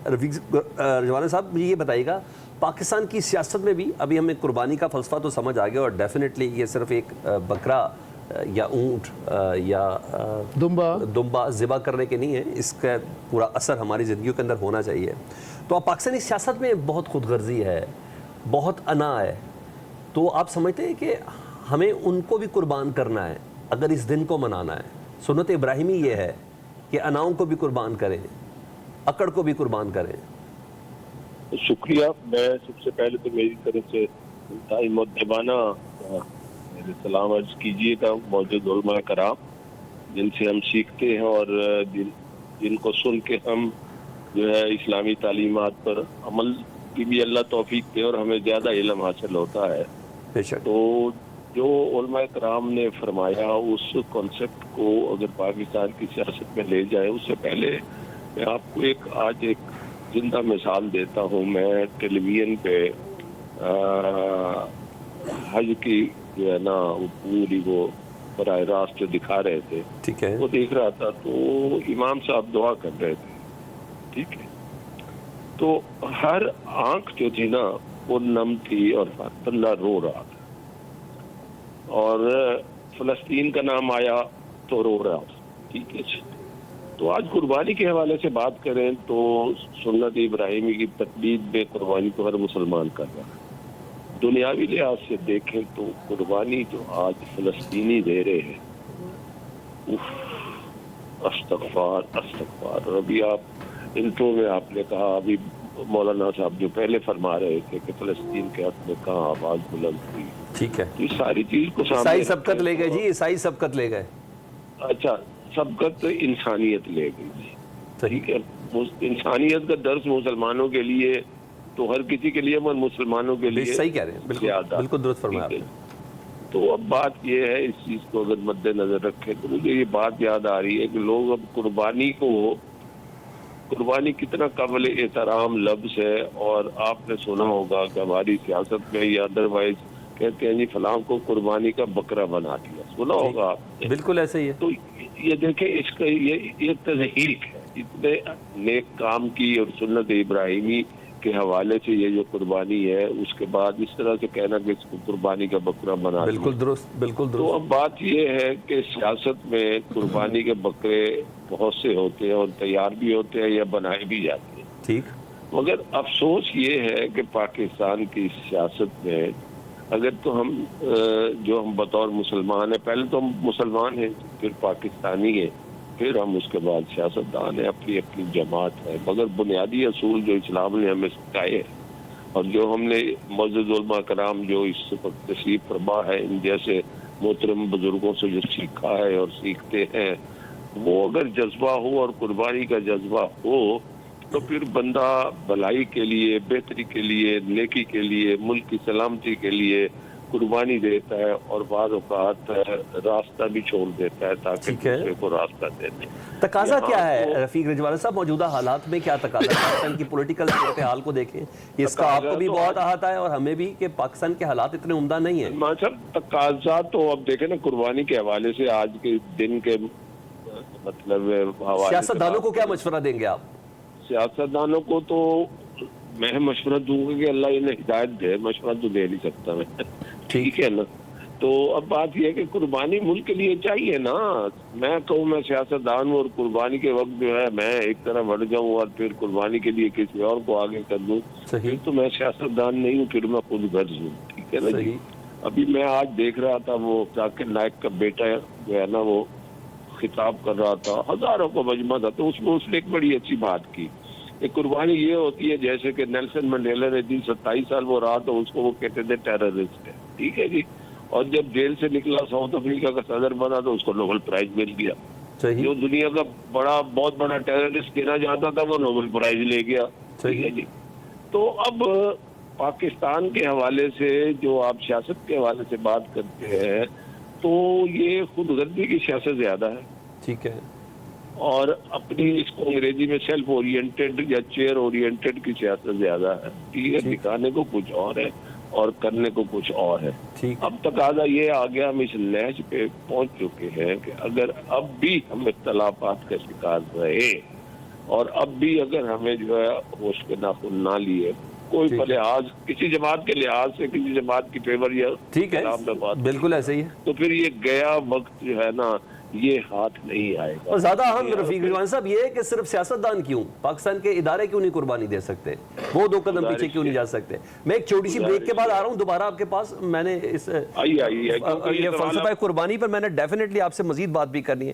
رفیق رضوانہ صاحب مجھے یہ بتائیے گا، پاکستان کی سیاست میں بھی ابھی ہمیں قربانی کا فلسفہ تو سمجھ آ گیا، اور ڈیفینیٹلی یہ صرف ایک بکرا یا اونٹ یا دمبا ذبح کرنے کے نہیں ہے، اس کا پورا اثر ہماری زندگیوں کے اندر ہونا چاہیے. تو اب پاکستانی سیاست میں بہت خود غرضی ہے، بہت انا ہے، تو آپ سمجھتے ہیں کہ ہمیں ان کو بھی قربان کرنا ہے اگر اس دن کو منانا ہے؟ سنت ابراہیمی یہ ہے کہ اناؤں کو بھی قربان کریں، اکڑ کو بھی قربان کریں. شکریہ. میں سب سے پہلے تو میری طرف سے انتہائی مؤدبانہ میرے سلام عرض کیجیے گا موجود علماء کرام جن سے ہم سیکھتے ہیں اور جن کو سن کے ہم جو ہے اسلامی تعلیمات پر عمل کی بھی اللہ توفیق دے اور ہمیں زیادہ علم حاصل ہوتا ہے. تو جو علماء کرام نے فرمایا اس کانسیپٹ کو اگر پاکستان کی سیاست میں لے جائے، اس سے پہلے میں آپ کو آج ایک زندہ مثال دیتا ہوں. میں ٹیلی ویژن پہ حج کی جو ہے نا پوری وہ براہ راست جو دکھا رہے تھے ٹھیک ہے، وہ دیکھ رہا تھا، تو امام صاحب دعا کر رہے تھے. ٹھیک ہے، تو ہر آنکھ جو تھی نا وہ نم تھی اور ہر بندہ رو رہا تھا، اور فلسطین کا نام آیا تو رو رہا تھا. ٹھیک ہے. تو آج قربانی کے حوالے سے بات کریں تو سنت ابراہیمی کی تقلید میں قربانی کو ہر مسلمان کر رہا ہے. دنیاوی لحاظ سے دیکھیں تو قربانی جو آج فلسطینی دے رہے ہیں، استغفار استغفار. اور ابھی آپ انٹرو میں آپ نے کہا، ابھی مولانا صاحب جو پہلے فرما رہے تھے کہ فلسطین کے حق میں کہاں آواز بلند ہوئی. ٹھیک ہے، یہ ساری چیز کو سامنے عیسائی سبقت لے گئے جی، عیسائی سبقت لے گئے. اچھا، سبقت انسانیت لے گئی جی. ٹھیک ہے، انسانیت کا درس مسلمانوں کے لیے تو ہر کسی کے لیے، مگر مسلمانوں کے لیے صحیح کہہ رہے ہیں، بالکل درست فرمایا آپ نے. تو اب بات یہ ہے، اس چیز کو اگر مد نظر رکھیں تو مجھے یہ بات یاد آ رہی ہے کہ لوگ اب قربانی کتنا قابل احترام لفظ ہے، اور آپ نے سنا ہوگا کہ ہماری سیاست میں یا ادروائز کہتے ہیں جی فلاں کو قربانی کا بکرا بنا دیا. سنا ہوگا آپ نے. بالکل ایسے ہی ہے. تو یہ دیکھیں، اس کا یہ تضحیق ہے اتنے نیک کام کی اور سنت ابراہیمی کے حوالے سے. یہ جو قربانی ہے اس کے بعد اس طرح سے کہنا کہ اس کو قربانی کا بکرا بنا دیا. بالکل درست، بالکل درست. تو اب بات یہ ہے کہ سیاست میں قربانی کے بکرے بہت سے ہوتے ہیں اور تیار بھی ہوتے ہیں یا بنائے بھی جاتے ہیں. ٹھیک، مگر افسوس یہ ہے کہ پاکستان کی سیاست میں اگر تو ہم جو ہم بطور مسلمان ہیں، پہلے تو ہم مسلمان ہیں، پھر پاکستانی ہیں، پھر ہم اس کے بعد سیاستدان ہیں، اپنی اپنی جماعت ہے، مگر بنیادی اصول جو اسلام نے ہمیں سکھائے اور جو ہم نے معزز علماء کرام جو اس وقت تشریف فرما ہے ان جیسے محترم بزرگوں سے جو سیکھا ہے اور سیکھتے ہیں، وہ اگر جذبہ ہو اور قربانی کا جذبہ ہو تو پھر بندہ بھلائی کے لیے، بہتری کے لیے، نیکی کے لیے، ملک کی سلامتی کے لیے قربانی دیتا ہے، اور بعض اوقات راستہ بھی چھوڑ دیتا ہے تاکہ دوسرے کو راستہ دے دیں. تقاضا کیا ہے رفیق رضوانہ صاحب؟ موجودہ حالات میں کیا تقاضا ہے؟ پاکستان کی پولیٹیکل صورتحال کو دیکھیں، اس کا آپ کو بھی بہت احاطہ ہے اور ہمیں بھی، کہ پاکستان کے حالات اتنے عمدہ نہیں ہیں. تقاضا تو اب دیکھیں نا، قربانی کے حوالے سے آج کے دن کے مطلب سیاستدانوں کو کیا مشورہ دیں گے آپ؟ سیاستدانوں کو تو میں مشورہ دوں گا کہ اللہ انہیں ہدایت دے، مشورہ تو دے نہیں سکتا میں. ٹھیک ہے نا. تو اب بات یہ ہے کہ قربانی ملک کے لیے چاہیے نا. میں کہوں میں سیاستدان ہوں اور قربانی کے وقت جو ہے میں ایک طرح بڑھ جاؤں اور پھر قربانی کے لیے کسی اور کو آگے کر دوں، پھر تو میں سیاستدان نہیں ہوں، پھر میں خود غرض ہوں. ٹھیک ہے نا جی. ابھی میں آج دیکھ رہا تھا وہ ذاکر نائک کا بیٹا جو ہے نا وہ خطاب کر رہا تھا، ہزاروں کو مجمع تھا، تو اس میں اس نے ایک بڑی اچھی بات کی. ایک قربانی یہ ہوتی ہے جیسے کہ نیلسن منڈیلا نے 27 سال وہ رہا تو اس کو وہ کہتے تھے ٹیررسٹ ہے. ٹھیک ہے جی. اور جب جیل سے نکلا ساؤتھ افریقہ کا صدر بنا تو اس کو نوبل پرائز مل گیا. جو دنیا کا بہت بڑا ٹیررسٹ کہنا جاتا تھا وہ نوبل پرائز لے گیا. ٹھیک ہے جی. تو اب پاکستان کے حوالے سے جو آپ سیاست کے حوالے سے بات کرتے ہیں تو یہ خود غرضی کی سیاست زیادہ ہے. ٹھیک ہے. اور اپنی اس کو انگریزی میں سیلف اورینٹڈ یا چیئر اورینٹڈ کی سیاست زیادہ ہے. ٹھیک ہے. دکھانے کو کچھ اور ہے اور کرنے کو کچھ اور ہے. اب تقاضا یہ آ گیا، ہم اس لہج پہ پہنچ چکے ہیں کہ اگر اب بھی ہم اختلافات کا شکار رہے اور اب بھی اگر ہمیں جو ہے ہوش کے ناخن نہ لیے کوئی لحاظ کسی جماعت کے لحاظ سے کسی جماعت کی فیور یا ٹھیک ہے بالکل ایسے ہی ہے تو پھر یہ گیا وقت جو ہے نا یہ ہاتھ نہیں آئے گا. اور زیادہ اہم رفیق رضوان صاحب یہ ہے کہ صرف سیاستدان کیوں پاکستان کے ادارے کیوں نہیں قربانی دے سکتے, وہ 2 قدم پیچھے کیوں نہیں جا سکتے. میں ایک چھوٹی سی بریک کے بعد آ رہا ہوں دوبارہ آپ کے پاس, میں نے اس یہ فلسفہ قربانی پر میں نے ڈیفینیٹلی آپ سے مزید بات بھی کرنی ہے.